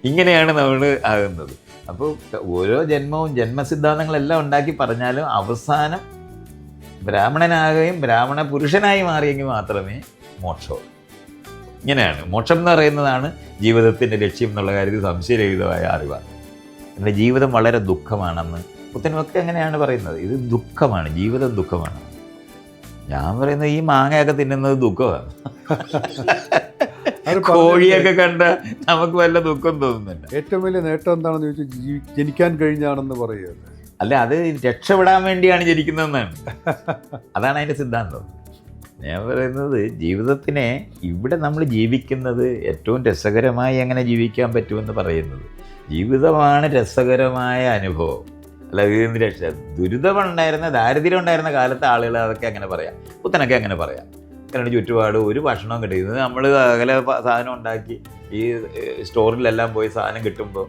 ഇങ്ങനെയാണ് നമ്മൾ ആകുന്നത്. അപ്പോൾ ഓരോ ജന്മവും ജന്മസിദ്ധാന്തങ്ങളെല്ലാം ഉണ്ടാക്കി പറഞ്ഞാലും അവസാനം ബ്രാഹ്മണനാകുകയും ബ്രാഹ്മണ പുരുഷനായി മാറിയെങ്കിൽ മാത്രമേ മോക്ഷമുള്ളൂ. ഇങ്ങനെയാണ് മോക്ഷം എന്ന് പറയുന്നതാണ് ജീവിതത്തിൻ്റെ ലക്ഷ്യം എന്നുള്ള കാര്യത്തിൽ സംശയരഹിതമായ അറിവാണ്. എൻ്റെ ജീവിതം വളരെ ദുഃഖമാണെന്ന് പുത്തനുമൊക്കെ എങ്ങനെയാണ് പറയുന്നത്. ഇത് ദുഃഖമാണ്, ജീവിതം ദുഃഖമാണ്. ഞാൻ പറയുന്നത് ഈ മാങ്ങയൊക്കെ തിന്നുന്നത് ദുഃഖമാണ്. കോഴിയൊക്കെ കണ്ട നമുക്ക് വല്ല ദുഃഖം തോന്നുന്നില്ല. ഏറ്റവും വലിയ നേട്ടം എന്താണെന്ന് ചോദിച്ചാൽ ജനിക്കാൻ കഴിഞ്ഞാണെന്ന് പറയുന്നത്. അല്ല, അത് രക്ഷപ്പെടാൻ വേണ്ടിയാണ് ജനിക്കുന്നതെന്നാണ്. അതാണ് അതിൻ്റെ സിദ്ധാന്തം. ഞാൻ പറയുന്നത് ജീവിതത്തിനെ ഇവിടെ നമ്മൾ ജീവിക്കുന്നത് ഏറ്റവും രസകരമായി എങ്ങനെ ജീവിക്കാൻ പറ്റുമെന്ന് പറയുന്നത്. ജീവിതമാണ് രസകരമായ അനുഭവം. അല്ല, ഇതിന് രക്ഷ ദുരിതമുണ്ടായിരുന്ന ദാരിദ്ര്യം ഉണ്ടായിരുന്ന കാലത്തെ ആളുകൾ അതൊക്കെ അങ്ങനെ പറയാം, പുത്തനൊക്കെ അങ്ങനെ പറയാം. കാരണം ചുറ്റുപാട് ഒരു ഭക്ഷണം കിട്ടിയത് നമ്മൾ അകലെ സാധനം ഉണ്ടാക്കി ഈ സ്റ്റോറിലെല്ലാം പോയി സാധനം കിട്ടുമ്പോൾ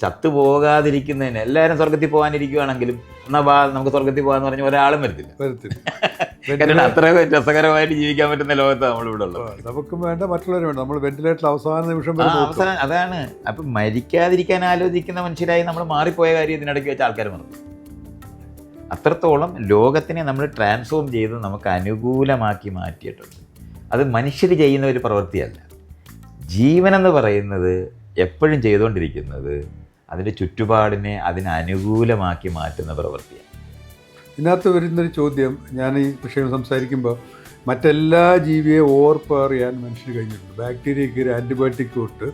ചത്തു പോകാതിരിക്കുന്നതിന് എല്ലാവരും സ്വർഗത്തിൽ പോകാനിരിക്കുകയാണെങ്കിലും എന്നാൽ നമുക്ക് സ്വർഗത്തിൽ പോകാന്ന് പറഞ്ഞ് ഒരാളും വരത്തില്ല. കാരണം അത്ര രസകരമായിട്ട് ജീവിക്കാൻ പറ്റുന്ന ലോകത്ത് നമ്മളിവിടെ ഉള്ളത്. നമുക്കും വേണ്ട, മറ്റുള്ളവരും വേണ്ട. നമ്മൾ വെന്റിലേറ്ററിൽ അവസാന നിമിഷം അവസാനം അതാണ്. അപ്പം മരിക്കാതിരിക്കാൻ ആലോചിക്കുന്ന മനുഷ്യരായി നമ്മൾ മാറിപ്പോയ കാര്യം ഇതിനിടയ്ക്ക് വെച്ച ആൾക്കാർ മറന്നു. അത്രത്തോളം ലോകത്തിനെ നമ്മൾ ട്രാൻസ്ഫോം ചെയ്ത് നമുക്ക് അനുകൂലമാക്കി മാറ്റിയിട്ടുണ്ട്. അത് മനുഷ്യർ ചെയ്യുന്ന ഒരു പ്രവൃത്തിയല്ല. ജീവനെന്ന് പറയുന്നത് എപ്പോഴും ചെയ്തുകൊണ്ടിരിക്കുന്നത് അതിൻ്റെ ചുറ്റുപാടിനെ അതിനനുകൂലമാക്കി മാറ്റുന്ന പ്രവൃത്തിയാണ്. ഇതിനകത്ത് വരുന്നൊരു ചോദ്യം, ഞാൻ ഈ വിഷയം സംസാരിക്കുമ്പോൾ മറ്റെല്ലാ ജീവിയെ ഓവർ പവർ ചെയ്യാൻ മനുഷ്യന് കഴിഞ്ഞിട്ടുണ്ട്. ബാക്ടീരിയയ്ക്ക് ഒരു ആൻറ്റിബയോട്ടിക് തൊട്ട്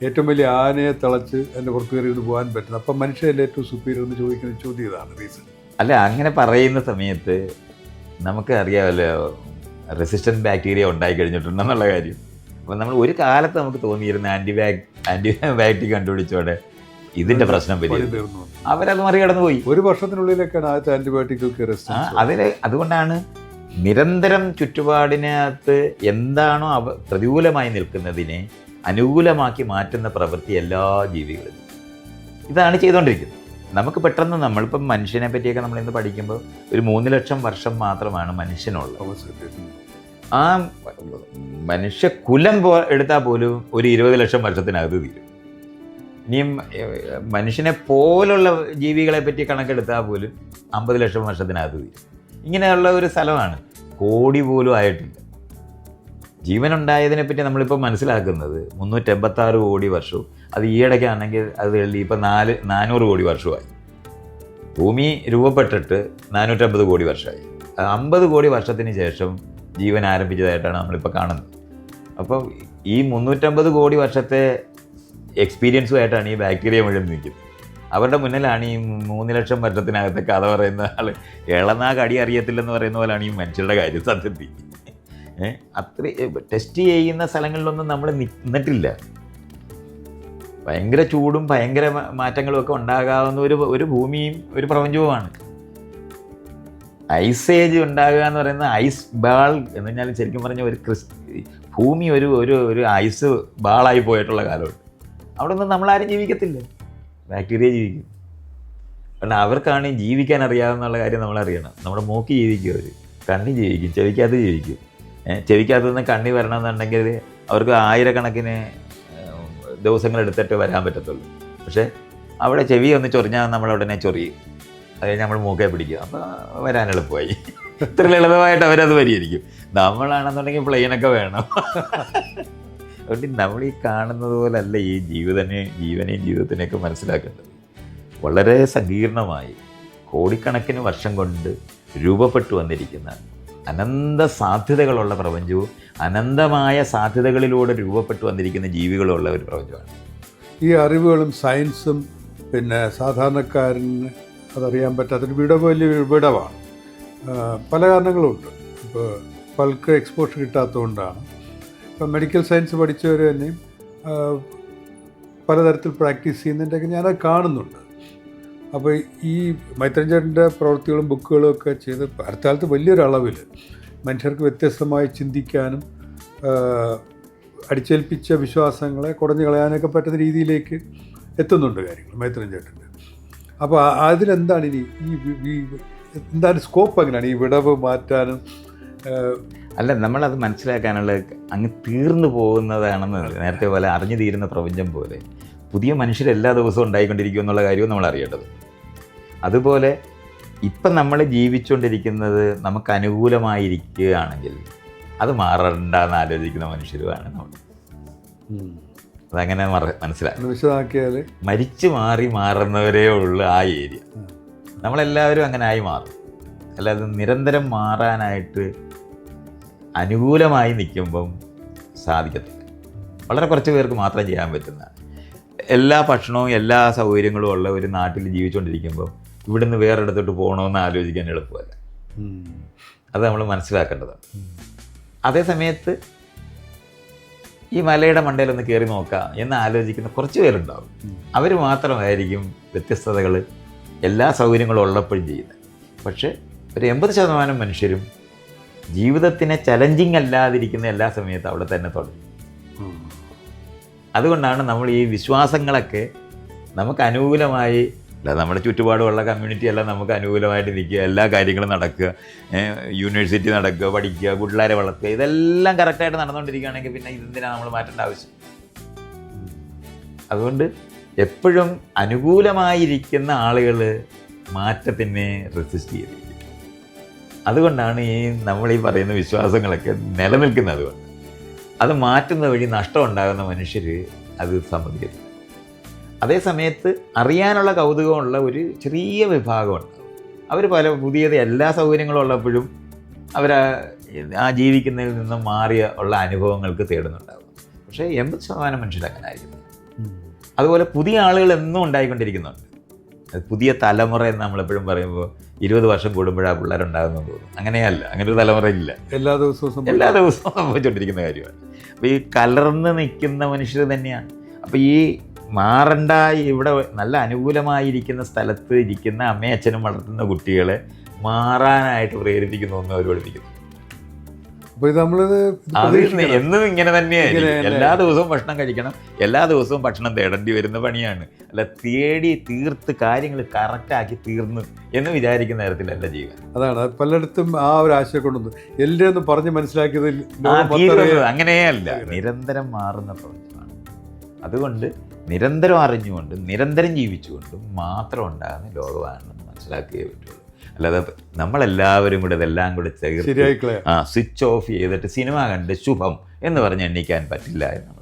ഏറ്റവും വലിയ ആനയെ തിളച്ച് അതിൻ്റെ പുറത്ത് കയറി ഇത് പോകാൻ പറ്റുന്നത്. അപ്പം മനുഷ്യരല്ലേ ഏറ്റവും സുപ്പീരിയർ എന്ന് ചോദിക്കുന്ന ചോദ്യം ഇതാണ് റീസൺ. അല്ല, അങ്ങനെ പറയുന്ന സമയത്ത് നമുക്ക് അറിയാമല്ലോ റെസിസ്റ്റൻറ്റ് ബാക്ടീരിയ ഉണ്ടായി കഴിഞ്ഞിട്ടുണ്ടെന്നുള്ള കാര്യം. അപ്പം നമ്മൾ ഒരു കാലത്ത് നമുക്ക് തോന്നിയിരുന്ന ആൻറ്റിബയോട്ടിക് കണ്ടുപിടിച്ചോടെ ഇതിൻ്റെ പ്രശ്നം തീർന്നു. അവരത് മറികടന്നു പോയി. ഒരു വർഷത്തിനുള്ളിലേക്കാണ് ആദ്യത്തെ ആൻറ്റിബയോട്ടിക് റെസിസ്റ്റൻസ്. അതുകൊണ്ടാണ് നിരന്തരം ചുറ്റുപാടിനകത്ത് എന്താണോ പ്രതികൂലമായി നിൽക്കുന്നതിനെ അനുകൂലമാക്കി മാറ്റുന്ന പ്രവൃത്തി എല്ലാ ജീവികളും ഇതാണ് ചെയ്തുകൊണ്ടിരിക്കുന്നത്. നമുക്ക് പെട്ടെന്ന് നമ്മളിപ്പം മനുഷ്യനെ പറ്റിയൊക്കെ നമ്മൾ ഇന്ന് പഠിക്കുമ്പോൾ ഒരു 3 ലക്ഷം വർഷം മാത്രമാണ് മനുഷ്യനുള്ളത്. ആ മനുഷ്യകുലം എടുത്താൽ പോലും ഒരു 20 ലക്ഷം വർഷത്തിനകത്ത് തീരും. ഇനിയും മനുഷ്യനെ പോലുള്ള ജീവികളെ പറ്റി കണക്കെടുത്താൽ പോലും 50 ലക്ഷം വർഷത്തിനകത്ത് തീരും. ഇങ്ങനെയുള്ള ഒരു സ്ഥലമാണ്. കോടി പോലും ആയിട്ടില്ല. ജീവനുണ്ടായതിനെ പറ്റി നമ്മളിപ്പോൾ മനസ്സിലാക്കുന്നത് 386 കോടി വർഷവും. അത് ഈയിടയ്ക്കാണെങ്കിൽ അത് എഴുതി ഇപ്പം 400 കോടി വർഷമായി. ഭൂമി രൂപപ്പെട്ടിട്ട് 450 കോടി വർഷമായി. 50 കോടി വർഷത്തിന് ശേഷം ജീവൻ ആരംഭിച്ചതായിട്ടാണ് നമ്മളിപ്പോൾ കാണുന്നത്. അപ്പോൾ ഈ 350 കോടി വർഷത്തെ എക്സ്പീരിയൻസുമായിട്ടാണ് ഈ ബാക്ടീരിയ മുഴുവൻ നിൽക്കുന്നത്. അവരുടെ മുന്നിലാണ് ഈ 3 ലക്ഷം വർഷത്തിനകത്തെ കഥ പറയുന്ന ആൾ ഇളനാക്ക് അടി അറിയത്തില്ലെന്ന് പറയുന്ന പോലെയാണ് ഈ മനുഷ്യരുടെ കാര്യം. സത്യത്തിൽ അത്ര ടെസ്റ്റ് ചെയ്യുന്ന സ്ഥലങ്ങളിലൊന്നും നമ്മൾ നിന്നിട്ടില്ല. ഭയങ്കര ചൂടും ഭയങ്കര മാറ്റങ്ങളും ഒക്കെ ഉണ്ടാകാവുന്ന ഒരു ഭൂമിയും ഒരു പ്രപഞ്ചവുമാണ്. ഐസ് ഏജ് ഉണ്ടാകുക എന്ന് പറയുന്ന ഐസ് ബാൾ എന്ന് പറഞ്ഞാൽ ശരിക്കും പറഞ്ഞ ഭൂമി ഒരു ഐസ് ബാളായി പോയിട്ടുള്ള കാലമുണ്ട്. അവിടെ ഒന്നും നമ്മളാരും ജീവിക്കത്തില്ല, ബാക്ടീരിയ ജീവിക്കും. കാരണം അവർക്കാണ് ജീവിക്കാൻ അറിയാവുന്നുള്ള കാര്യം നമ്മളറിയണം. നമ്മുടെ മൂക്കി ജീവിക്കും, അവർ കണ്ണി ജീവിക്കും, ചെവിക്കകത്ത് ജീവിക്കും. ചെവിക്കകത്ത് നിന്ന് കണ്ണി വരണമെന്നുണ്ടെങ്കിൽ അവർക്ക് ആയിരക്കണക്കിന് ദിവസങ്ങളെടുത്തിട്ട് വരാൻ പറ്റത്തുള്ളൂ. പക്ഷേ അവിടെ ചെവി ഒന്ന് ചൊറിഞ്ഞാൽ നമ്മളുടനെ ചൊറിയും. അത് കഴിഞ്ഞ് നമ്മൾ മൂക്കെ പിടിക്കും, അപ്പോൾ വരാൻ എളുപ്പമായി. ഇത്ര ലളിതമായിട്ട് അവരത് പരിഹരിക്കും. നമ്മളാണെന്നുണ്ടെങ്കിൽ പ്ലെയിനൊക്കെ വേണം. അതുകൊണ്ട് നമ്മൾ ഈ കാണുന്നത് പോലല്ല ഈ ജീവനെയും ജീവിതത്തിനെയൊക്കെ മനസ്സിലാക്കേണ്ടത്. വളരെ സങ്കീർണമായി കോടിക്കണക്കിന് വർഷം കൊണ്ട് രൂപപ്പെട്ടു വന്നിരിക്കുന്ന അനന്ത സാധ്യതകളുള്ള പ്രപഞ്ചവും അനന്തമായ സാധ്യതകളിലൂടെ രൂപപ്പെട്ടു വന്നിരിക്കുന്ന ജീവികളുള്ള ഒരു പ്രപഞ്ചമാണ്. ഈ അറിവുകളും സയൻസും പിന്നെ സാധാരണക്കാരന് അതറിയാൻ പറ്റാത്തൊരു വലിയ വിടവാണ്. പല കാരണങ്ങളുമുണ്ട്. ഇപ്പോൾ ബൾക്ക് എക്സ്പോഷർ കിട്ടാത്തതുകൊണ്ടാണ്. ഇപ്പം മെഡിക്കൽ സയൻസ് പഠിച്ചവർ തന്നെയും പലതരത്തിൽ പ്രാക്ടീസ് ചെയ്യുന്നതിൻ്റെയൊക്കെ ഞാനത് കാണുന്നുണ്ട്. അപ്പോൾ ഈ മൈത്രൻ ചേട്ടൻ്റെ പ്രവൃത്തികളും ബുക്കുകളും ഒക്കെ ചെയ്ത് അടുത്തകാലത്ത് വലിയൊരളവിൽ മനുഷ്യർക്ക് വ്യത്യസ്തമായി ചിന്തിക്കാനും അടിച്ചേൽപ്പിച്ച വിശ്വാസങ്ങളെ കുടഞ്ഞു കളയാനൊക്കെ പറ്റുന്ന രീതിയിലേക്ക് എത്തുന്നുണ്ട് കാര്യങ്ങൾ മൈത്രൻ ചേട്ടൻ്റെ. അപ്പോൾ അതിലെന്താണ് ഇനി എന്താണ് സ്കോപ്പ് എങ്ങനെയാണ് ഈ വിടവ് മാറ്റാനും? അല്ല, നമ്മളത് മനസ്സിലാക്കാനുള്ള അങ്ങ് തീർന്നു പോകുന്നതാണെന്ന് നേരത്തെ പോലെ അറിഞ്ഞു തീരുന്ന പ്രപഞ്ചം പോലെ പുതിയ മനുഷ്യർ എല്ലാ ദിവസവും ഉണ്ടായിക്കൊണ്ടിരിക്കും എന്നുള്ള കാര്യവും നമ്മൾ അറിയേണ്ടത്. അതുപോലെ ഇപ്പം നമ്മൾ ജീവിച്ചുകൊണ്ടിരിക്കുന്നത് നമുക്ക് അനുകൂലമായിരിക്കുകയാണെങ്കിൽ അത് മാറണ്ടെന്ന് ആലോചിക്കുന്ന മനുഷ്യരുമാണ് നമ്മൾ. അതങ്ങനെ മനസ്സിലാക്കി വിശദമാക്കിയാൽ മരിച്ചു മാറുന്നവരേ ഉള്ളൂ ആ ഏരിയ. നമ്മളെല്ലാവരും അങ്ങനെ ആയി മാറും. അല്ലാതെ നിരന്തരം മാറാനായിട്ട് അനുകൂലമായി നിൽക്കുമ്പം സാധിക്കത്തില്ല. വളരെ കുറച്ച് പേർക്ക് മാത്രം ചെയ്യാൻ പറ്റുന്നതാണ്. എല്ലാ ഭക്ഷണവും എല്ലാ സൗകര്യങ്ങളും ഉള്ള ഒരു നാട്ടിൽ ജീവിച്ചുകൊണ്ടിരിക്കുമ്പോൾ ഇവിടുന്ന് വേറെടുത്തോട്ട് പോകണമെന്ന് ആലോചിക്കാൻ എളുപ്പമല്ല. അത് നമ്മൾ മനസ്സിലാക്കേണ്ടതാണ്. അതേ സമയത്ത് ഈ മലയുടെ മണ്ടയിലൊന്ന് കയറി നോക്കാം എന്ന് ആലോചിക്കുന്ന കുറച്ച് പേരുണ്ടാവും. അവർ മാത്രമായിരിക്കും വ്യത്യസ്തതകൾ എല്ലാ സൗകര്യങ്ങളും ഉള്ളപ്പോഴും ചെയ്യുന്നത്. പക്ഷേ ഒരു 80% മനുഷ്യരും ജീവിതത്തിനെ ചലഞ്ചിങ് അല്ലാതിരിക്കുന്ന എല്ലാ സമയത്തും അവിടെ തന്നെ തുടരും. അതുകൊണ്ടാണ് നമ്മൾ ഈ വിശ്വാസങ്ങളൊക്കെ നമുക്ക് അനുകൂലമായി, അല്ല നമ്മുടെ ചുറ്റുപാടുമുള്ള കമ്മ്യൂണിറ്റി എല്ലാം നമുക്ക് അനുകൂലമായിട്ട് നിൽക്കുക, എല്ലാ കാര്യങ്ങളും നടക്കുക, യൂണിവേഴ്സിറ്റി നടക്കുക, പഠിക്കുക, പിള്ളേരെ വളർത്തുക, ഇതെല്ലാം കറക്റ്റായിട്ട് നടന്നുകൊണ്ടിരിക്കുകയാണെങ്കിൽ പിന്നെ ഇതെന്തിനാണ് നമ്മൾ മാറ്റേണ്ട ആവശ്യം? അതുകൊണ്ട് എപ്പോഴും അനുകൂലമായിരിക്കുന്ന ആളുകൾ മാറ്റത്തിനെ റെസിസ്റ്റ് ചെയ്തിരിക്കും. അതുകൊണ്ടാണ് നമ്മൾ ഈ പറയുന്ന വിശ്വാസങ്ങളൊക്കെ നിലനിൽക്കുന്നത്. കൊണ്ട് അത് മാറ്റുന്ന വഴി നഷ്ടം ഉണ്ടാകുന്ന മനുഷ്യർ അത് സമ്മതിക്കത്തില്ല. അതേ സമയത്ത് അറിയാനുള്ള കൗതുകമുള്ള ഒരു ചെറിയ വിഭാഗമുണ്ട്. അവർ പല പുതിയത് എല്ലാ സൗകര്യങ്ങളും ഉള്ളപ്പോഴും അവർ ആ ജീവിക്കുന്നതിൽ നിന്നും മാറിയ ഉള്ള അനുഭവങ്ങൾക്ക് തേടുന്നുണ്ടാകും. പക്ഷേ 80% മനുഷ്യർ അങ്ങനെ ആയിരിക്കും. അതുപോലെ പുതിയ ആളുകൾ എന്നും ഉണ്ടായിക്കൊണ്ടിരിക്കുന്നുണ്ട്. പുതിയ തലമുറ എന്ന് നമ്മളെപ്പോഴും പറയുമ്പോൾ 20 വർഷം കൂടുമ്പോഴാണ് പിള്ളേരുണ്ടാകുന്നു തോന്നും. അങ്ങനെയല്ല, അങ്ങനെ ഒരു തലമുറ ഇല്ല. എല്ലാ ദിവസവും സംഭവിച്ചുകൊണ്ടിരിക്കുന്ന കാര്യമാണ്. അപ്പോൾ ഈ കലർന്ന് നിൽക്കുന്ന മനുഷ്യർ തന്നെയാണ്. അപ്പോൾ ഈ മാറണ്ട, ഇവിടെ നല്ല അനുകൂലമായിരിക്കുന്ന സ്ഥലത്ത് ഇരിക്കുന്ന അമ്മയും അച്ഛനും വളർത്തുന്ന കുട്ടികളെ മാറാനായിട്ട് പ്രേരിപ്പിക്കുന്നു എന്ന് അവർ പഠിപ്പിക്കുന്നു. അപ്പോൾ ഇത് നമ്മളിത് എന്നും ഇങ്ങനെ തന്നെയായിരിക്കും. എല്ലാ ദിവസവും ഭക്ഷണം കഴിക്കണം, എല്ലാ ദിവസവും ഭക്ഷണം തേടേണ്ടി വരുന്ന പണിയാണ്. അല്ല തേടി തീർത്ത് കാര്യങ്ങൾ കറക്റ്റാക്കി തീർന്നു എന്ന് വിചാരിക്കുന്ന തരത്തിലല്ല ചെയ്യുക. അതാണ് പലയിടത്തും ആ ഒരു ആശയം കൊണ്ടു എല്ലാവരും പറഞ്ഞ് മനസ്സിലാക്കിയത് അങ്ങനെയല്ല, നിരന്തരം മാറുന്ന പ്രപഞ്ചമാണ്. അതുകൊണ്ട് നിരന്തരം അറിഞ്ഞുകൊണ്ട് നിരന്തരം ജീവിച്ചുകൊണ്ടും മാത്രം ഉണ്ടാകുന്ന ലോകമാണെന്ന് മനസ്സിലാക്കിയേ പറ്റുള്ളൂ. അല്ലാതെ നമ്മളെല്ലാവരും കൂടെ ഇതെല്ലാം കൂടെ ചേർത്ത് സ്വിച്ച് ഓഫ് ചെയ്തിട്ട് സിനിമ കണ്ട് ശുഭം എന്ന് പറഞ്ഞ് എണ്ണിക്കാൻ പറ്റില്ല എന്ന്